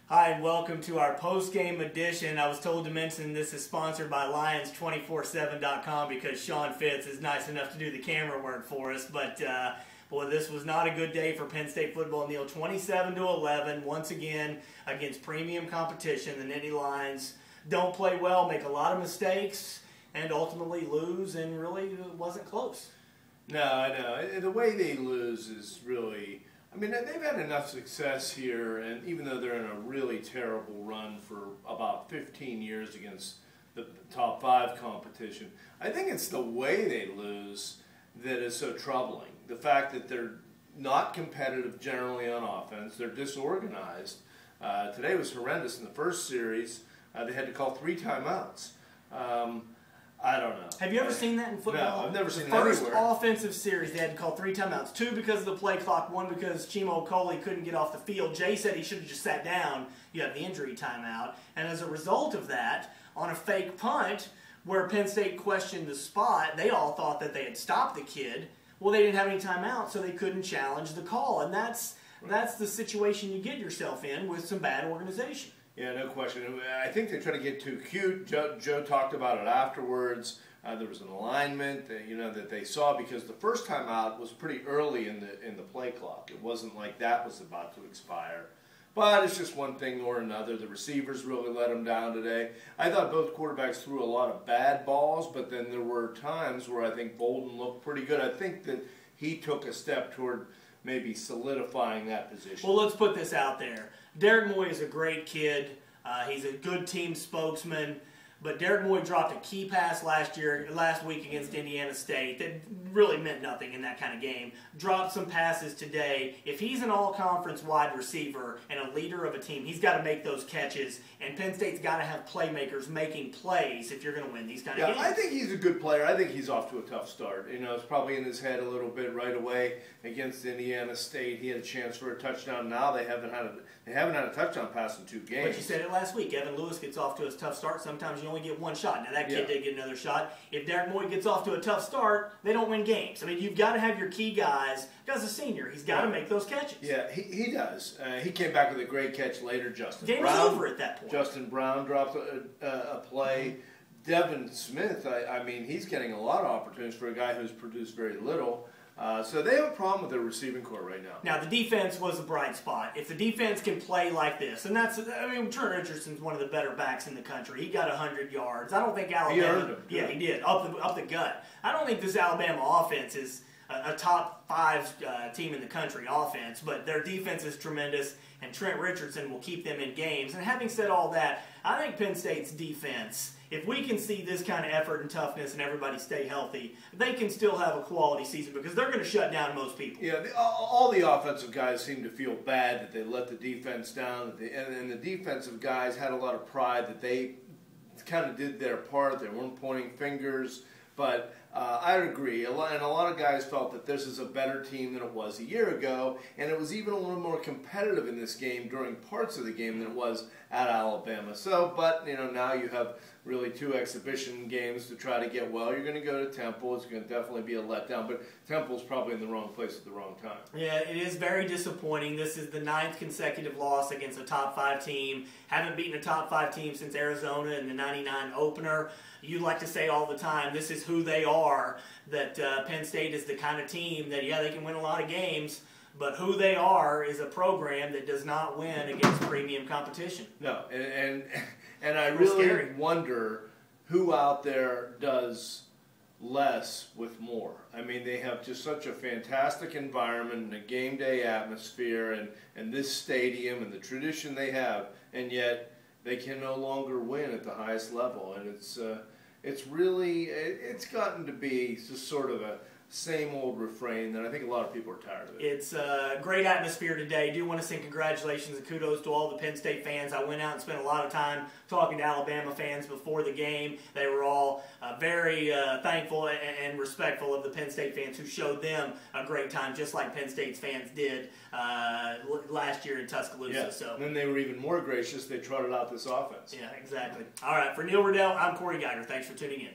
Hi, and welcome to our post-game edition. I was told to mention this is sponsored by Lions247.com because Sean Fitz is nice enough to do the camera work for us. But, boy, this was not a good day for Penn State football. Neil, 27-11, once again, against premium competition. The Nittany Lions don't play well, make a lot of mistakes, and ultimately lose, and really it wasn't close. No, I know. The way they lose is really... I mean, they've had enough success here, and even though they're in a really terrible run for about 15 years against the top 5 competition, I think it's the way they lose that is so troubling. The fact that they're not competitive generally on offense, they're disorganized. Today was horrendous. In the first series, they had to call 3 timeouts. I don't know. Have you ever seen that in football? No, I've never seen it that anywhere. First offensive series, they had to call 3 timeouts. 2 because of the play clock, 1 because Cory couldn't get off the field. Jay said he should have just sat down. You have the injury timeout. And as a result of that, on a fake punt, where Penn State questioned the spot, they all thought that they had stopped the kid. Well, they didn't have any timeout, so they couldn't challenge the call. And that's the situation you get yourself in with some bad organization. Yeah, no question. I think they try to get too cute. Joe talked about it afterwards. There was an alignment that they saw because the first time out was pretty early in the play clock. It wasn't like that was about to expire. But it's just one thing or another. The receivers really let them down today. I thought both quarterbacks threw a lot of bad balls, but then there were times where I think Bolden looked pretty good. I think that he took a step toward maybe solidifying that position. Well, let's put this out there. Derek Moy is a great kid. He's a good team spokesman. But Derek Moy dropped a key pass last week against Indiana State that really meant nothing in that kind of game. Dropped some passes today. If he's an all-conference wide receiver and a leader of a team, he's got to make those catches. And Penn State's got to have playmakers making plays if you're going to win these kind of games. I think he's a good player. I think he's off to a tough start. It's probably in his head a little bit right away against Indiana State. He had a chance for a touchdown. Now they haven't had a touchdown pass in 2 games. But you said it last week. Evan Lewis gets off to a tough start. Sometimes you only get 1 shot. Now that kid did get another shot. If Derek Moy gets off to a tough start, they don't win games. I mean, you've got to have your key guys. Guy's a senior. He's got to make those catches. Yeah, he does. He came back with a great catch later. Game was over at that point. Justin Brown dropped a play. Devin Smith, I mean, he's getting a lot of opportunities for a guy who's produced very little. So they have a problem with their receiving core right now. Now, the defense was a bright spot. If the defense can play like this, and that's, I mean, Trent Richardson's one of the better backs in the country. He got 100 yards. I don't think Alabama... He earned them. Yeah, he did, up the gut. I don't think this Alabama offense is a top 5 team in the country offense, but their defense is tremendous, and Trent Richardson will keep them in games. And having said all that, I think Penn State's defense, if we can see this kind of effort and toughness and everybody stay healthy, they can still have a quality season because they're going to shut down most people. Yeah, all the offensive guys seem to feel bad that they let the defense down, and the defensive guys had a lot of pride that they kind of did their part. They weren't pointing fingers. But I agree, and a lot of guys felt that this is a better team than it was a year ago, and it was even a little more competitive in this game during parts of the game than it was at Alabama. So, but now you have really 2 exhibition games to try to get well. You're going to go to Temple. It's going to definitely be a letdown, but Temple's probably in the wrong place at the wrong time. Yeah, it is very disappointing. This is the 9th consecutive loss against a top 5 team. Haven't beaten a top 5 team since Arizona in the '99 opener. You like to say all the time, this is who they are, that Penn State is the kind of team that, yeah, they can win a lot of games, but who they are is a program that does not win against premium competition. No, and I really wonder who out there does less with more. I mean, they have just such a fantastic environment and a game day atmosphere and this stadium and the tradition they have, and yet they can no longer win at the highest level. And it's gotten to be just sort of a same old refrain that I think a lot of people are tired of it. It's a great atmosphere today. I do want to send congratulations and kudos to all the Penn State fans. I went out and spent a lot of time talking to Alabama fans before the game. They were all very thankful and respectful of the Penn State fans who showed them a great time, just like Penn State's fans did last year in Tuscaloosa. Yeah. So. And then they were even more gracious. They trotted out this offense. Yeah, exactly. All right, for Neil Rudel, I'm Cory. Thanks for tuning in.